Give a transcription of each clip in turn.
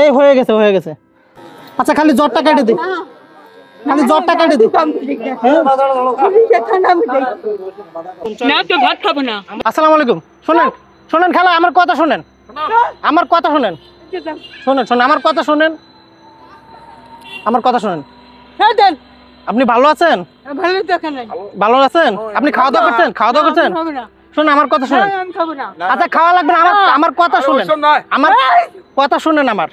এই হয়ে গেছে হয়ে গেছে। আচ্ছা খালি জ্বরটা কেটে দে, খালি জ্বরটা কেটে দে। আসসালামু আলাইকুম। শোনেন শোনেন খালা, আমার কথা শোনেন, আমার কথা শোনেন, শোনেন শোনেন আমার কথা শোনেন, আমার কথা শোনেন। আপনি ভালো আছেন? ভালো আছেন? আপনি খাওয়া দাওয়া করছেন? খাওয়া দাওয়া করছেন? শোনেন আমার কথা শোনেন। আচ্ছা খাওয়া লাগবে না, আমার কথা শোনেন, আমার কথা শোনেন আমার।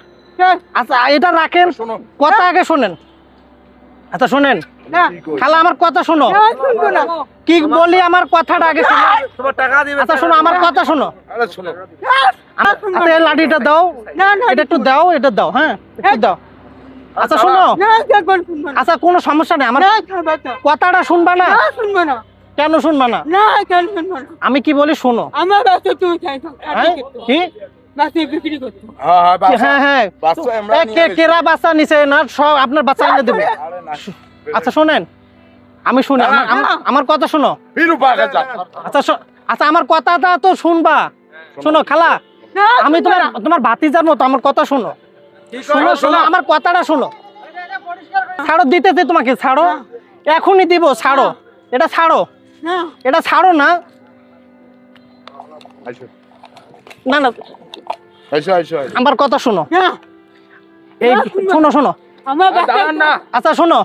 আচ্ছা এটা রাখেন, কথা আগে শোনেন। আচ্ছা শোনেন খালা, আমার কথা শোনো। কি বলি আমার কথাটা আগে শোনো। আচ্ছা শোনো আমার কথা শোনো। আচ্ছা এই লাঠিটা দাও, এটা একটু দাও, এটা দাও, হ্যাঁ একটু দাও। আচ্ছা শোনো, আচ্ছা কোনো সমস্যা নেই, আমার কথাটা শুনবা না? কেন শুনবা না? আমি কি বলি শোনো। কি হ্যাঁ হ্যাঁ কেরা বাচ্চা নিচে না, সব আপনার বাচ্চা এনে দেবে। আচ্ছা শোনেন, আমি শুনি, আমার কথা শোনো। আচ্ছা আচ্ছা আমার কথাটা তো শুনবা। শোনো খালা, আমি তোমার ভাতিজার মতো, আমার কথা শোনো। শোনো শোনো আমার কথাটা শোনো। ছাড়ো দিতেছে তোমাকে, ছাড়ো এখনই দিব, ছাড়ো এটা, ছাড়ো এটা, ছাড়ো না না না আমার কথা শোনো। এই শোনো শোনো আচ্ছা শোনো,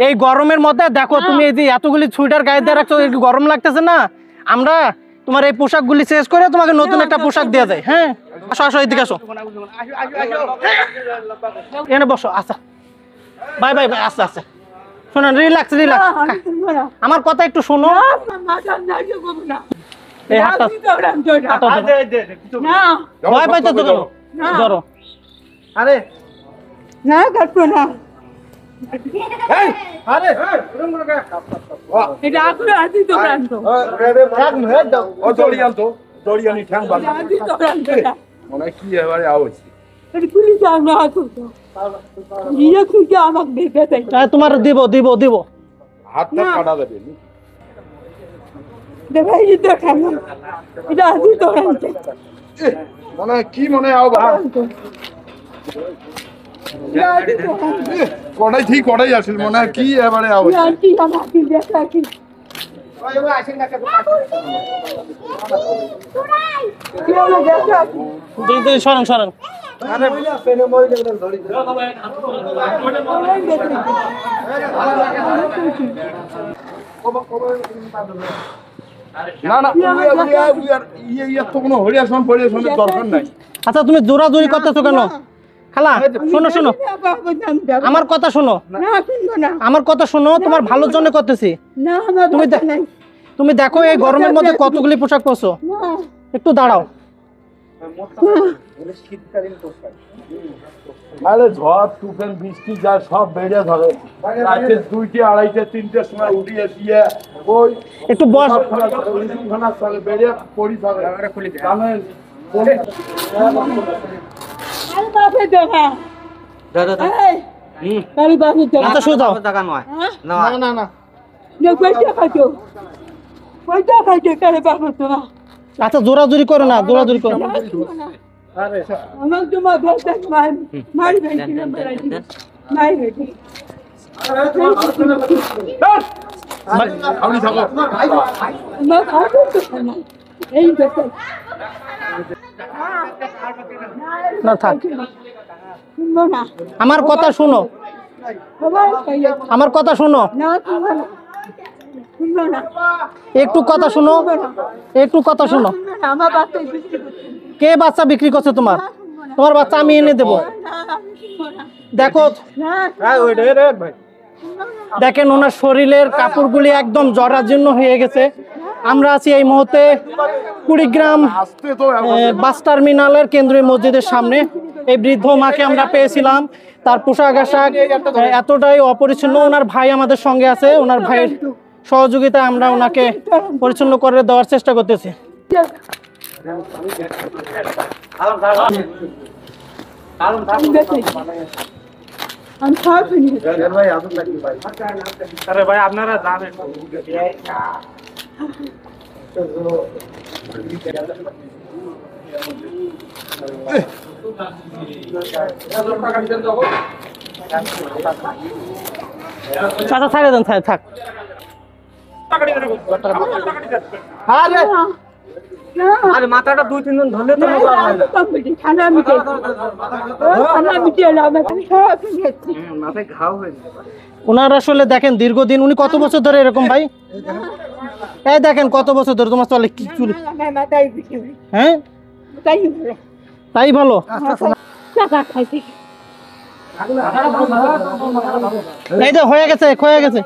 এই গরমের মধ্যে দেখো তুমি এই যে এতগুলি সোয়েটার গায়ে দিয়ে রাখছো, গরম লাগতেছে না? আমরা তোমার এই পোশাকগুলি চেঞ্জ করে তোমাকে নতুন একটা পোশাক দেওয়া যায়। হ্যাঁ আসো আসো এদিকে আসো, এনে বসো। আচ্ছা বাই বাই বাই, আচ্ছা আচ্ছা শোনো, রিল্যাক্স রিল্যাক্স, আমার কথা একটু শোনো। এই হাতটা ভয় পাইতে তো কেন? ধরো। আরে না কাটবো না, আরে এটা আগুন আদি তো প্রান্ত ঠ্যাং হে দাও, ও দড়িয়ান তো দড়িয়ানি ঠ্যাং বাঁধা আদি তো প্রান্ত মনে কি এবারে আওছি এটি পুলিশ আমরা হাত তো নিয়ে খুঁজে আমাকে দেখে দেয়। তোমার দিব দিব দিব, হাতটা কাটা দেবে নি দেখাই দিতে ঠ্যাং, এটা আদি তো প্রান্ত মনে কি মনে আও বা কড়াই ঠিক কড়াই আসল মনে কি এবারে আও কি আমাকে দেখা কি ওই ওই আসেন না কেন কি হলো দেখা দুই দুই সরন সরন। আরে পেনে মই দেখলেন ধরি না না ইয়ে তো কোনো হরিয়াসন পরিয়াসনের দরকার নাই। আচ্ছা তুমি জোরাজুরি করতেছো কেন খালা? শোনো শোনো আমার কথা শোনো, আমার কথা শোনো, তোমার ভালোর জন্য করতেছি। তুমি দেখো এই গরমের মধ্যে কতগুলি পোশাক পরছো, একটু দাঁড়াও। আরে ঝড় তুফান বৃষ্টি যা সব বেড়ে ধরে, রাতে 2টে 2:30টে 3টের সময় উঠিয়ে দিয়ে ওই একটু বস খানা চলে বেড়ে পড়ি থাকে। আমরা খুলি জানেন আরে বাপে দেখা দাদা এই আরে বাপে দেখা আচ্ছা শুয়ে দাও টাকা নয় না না না নে কইতে খাইছো কইতে খাইছো কারে বাপে তোমা। আচ্ছা জোরাজুরি করো না, জোরাজুরি করো না। আরে আমার তোমা বেটা মারি বেটি না মারি বেটি আপনি থাকো না খাও তো না এই বেটা না থাক। আমার কথা শোনো, আমার কথা শোনো, একটু কথা শোনো, একটু কথা শোনো। কে বাচ্চা বিক্রি করছে? তোমার তোমার বাচ্চা আমি এনে দেবো। দেখো দেখেন ওনার শরীরের কাপড়গুলি একদম জরাজীর্ণ হয়ে গেছে। আমরা আছি এই মুহূর্তে কুড়িগ্রাম বাস টার্মিনালের কেন্দ্রীয় মসজিদের সামনে। এই বৃদ্ধ মাকে আমরা পেয়েছিলাম, তার পোশাক আশাক এতটাই অপরিচ্ছন্ন। ওনার ভাই আমাদের সঙ্গে আছে, ওনার ভাইয়ের সহযোগিতায় আমরা ওনাকে পরিচ্ছন্ন করে দেওয়ার চেষ্টা করতেছি। আরে ভাই আপনারা জানেন চাচা ছাড়ে দেন, থাক। আরে মাথাটা 2-3 জন ধরলে তো মাথায় ঘাও হয়ে যাবে। ওনার আসলে দেখেন দীর্ঘদিন, উনি কত বছর ধরে এরকম ভাই? এই দেখেন কত বছর ধরে তোমার চলে কি চুল। হ্যাঁ তাই ভালো। এই যে হয়ে গেছে।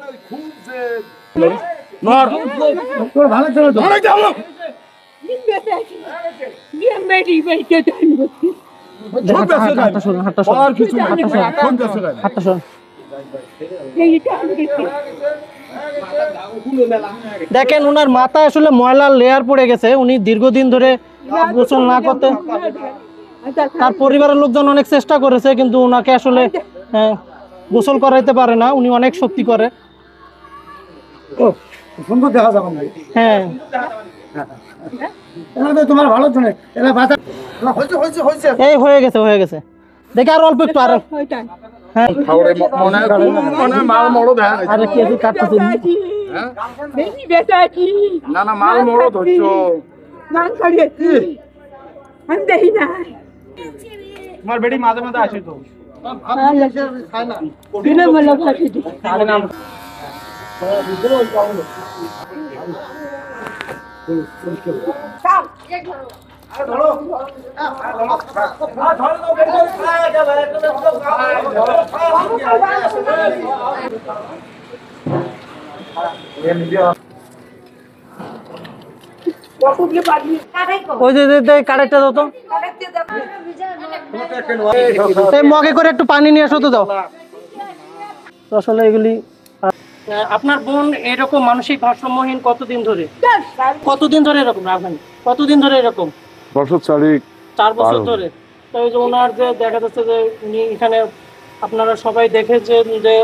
দেখেন ওনার মাথায় আসলে ময়লার লেয়ার পড়ে গেছে, উনি দীর্ঘদিন ধরে গোসল না করতে, তার পরিবারের লোকজন অনেক চেষ্টা করেছে কিন্তু ওনাকে আসলে গোসল করাইতে পারে না, উনি অনেক শক্তি করে। সুন্দর দেখা যাবে না। হ্যাঁ তোমার ভালো শুনে এই হয়ে গেছে দেখে আর অল্প একটু, আর হ্যাঁ মাল মরো দেখা আরে কেজি কাটতেছে না না মাল মরো ধরছো তোমার বেটি মাঝে মাঝে আসে তো ওই যে কারেক্টটা দাও তো, মগে করে একটু পানি নিয়ে আসো তো দাও। তো আসলে এগুলি আপনার বোন এরকম মানসিক ভারসাম্যহীন কতদিন ধরে এরকম রাখবেন? কতদিন ধরে এরকম? বছর 4 বছর ধরে। তো ওই যে ওনার যে দেখা যাচ্ছে যে উনি এখানে আপনারা সবাই দেখেছেন যে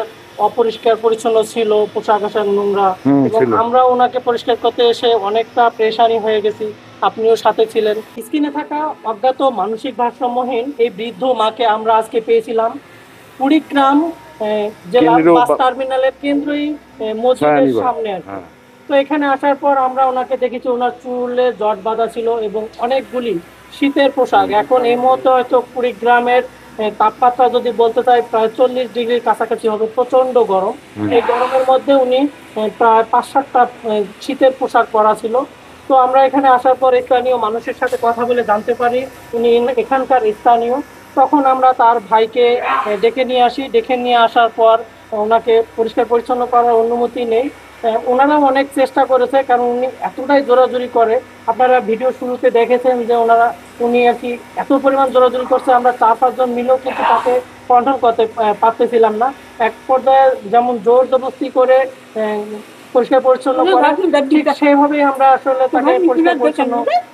অপরিষ্কার পরিচ্ছন্ন ছিল, পোশাক আশাক নোংরা, এবং আমরা ওনাকে পরিষ্কার করতে এসে অনেকটা প্রেশানি হয়ে গেছি, আপনিও সাথে ছিলেন। স্ক্রিনে থাকা অজ্ঞাত মানসিক ভারসাম্যহীন এই বৃদ্ধ মাকে আমরা আজকে পেয়েছিলাম কুড়িগ্রাম জেলা বাস টার্মিনালের কেন্দ্রীয় মসজিদের সামনে। তো এখানে আসার পর আমরা ওনাকে দেখেছি, ওনার চুলে জট বাঁধা ছিল এবং অনেকগুলি শীতের পোশাক। এখন এই মুহূর্তে হয়তো কুড়িগ্রামের তাপমাত্রা যদি বলতে চাই প্রায় 40 ডিগ্রির কাছাকাছি হবে, প্রচন্ড গরম। এই গরমের মধ্যে উনি প্রায় 5-7টা শীতের পোশাক পরা ছিল। তো আমরা এখানে আসার পর স্থানীয় মানুষের সাথে কথা বলে জানতে পারি উনি এখানকার স্থানীয়। তখন আমরা তার ভাইকে ডেকে নিয়ে আসি, ডেকে নিয়ে আসার পর ওনাকে পরিষ্কার পরিচ্ছন্ন করার অনুমতি নেই। ওনারাও অনেক চেষ্টা করেছে, কারণ উনি এতটাই জোরাজুরি করে। আপনারা ভিডিও শুরুতে দেখেছেন যে উনি আর কি এত পরিমাণ জোরাজুরি করছে, আমরা 4-5 জন মিলেও কিন্তু তাকে কন্ট্রোল করতে পারতেছিলাম না। এক পর্যায়ে যেমন জোর জবরদস্তি করে পরিষ্কার পরিচ্ছন্ন করে, ঠিক সেইভাবেই আমরা আসলে তাকে পরিষ্কার পরিচ্ছন্ন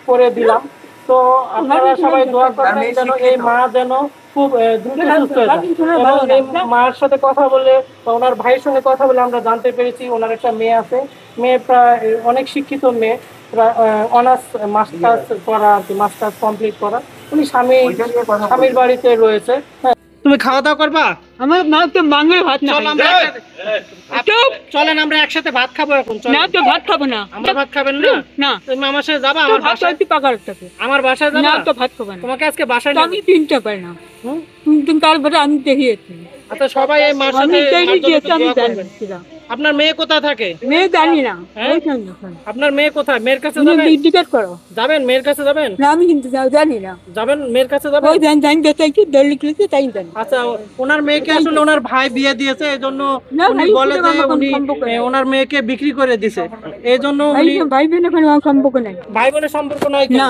করে দিলাম। তো আপনারা সবাই দোয়া করবেন যেন এই মা যেন খুব দ্রুত সুস্থ হয়ে যায়। এবং এই মার সাথে কথা বলে বা ওনার ভাইয়ের সঙ্গে কথা বলে আমরা জানতে পেরেছি ওনার একটা মেয়ে আছে, মেয়ে প্রায় অনেক শিক্ষিত মেয়ে, প্রায় অনার্স মাস্টার্স করা আর কি, মাস্টার্স কমপ্লিট করা। উনি স্বামীর বাড়িতে রয়েছে। তুমি খাওয়া দাওয়া করবা? আমার মা তো মাংস ভাত না। চলেন আমরা একসাথে ভাত খাবো এখন। না তো ভাত খাবো না। আমরা ভাত খাবেন না? না তুমি আমার সাথে যাবা? আমার বাসায় পাকার থাকে। আমার বাসায় যাবা? না তো ভাত খাবো না। তোমাকে আজকে বাসায় আমি তিনটা পাই না। তুমি তারপরে আমি দেখিয়েছি। আচ্ছা সবাই এই মার সাথে আপনার মেয়ে কোথায় থাকে? মেয়ে জানি না। আপনার মেয়ে কোথায়? মেয়ের কাছে যাবেন? জিজ্ঞেস করো। যাবেন মেয়ের কাছে যাবেন? না আমি কিন্তু জানি না। যাবেন মেয়ের কাছে যাবেন? ওই জানি কি দলিল লিখেছে তাই জানি। আচ্ছা ওনার মেয়েকে আসলে ওনার ভাই বিয়ে দিয়েছে, এইজন্য উনি বলে যে উনি ওনার মেয়েকে বিক্রি করে দিয়েছে, এইজন্য উনি ভাই বোনের কোনো সম্পর্ক নাই। ভাই বোনের সম্পর্ক নয়? না।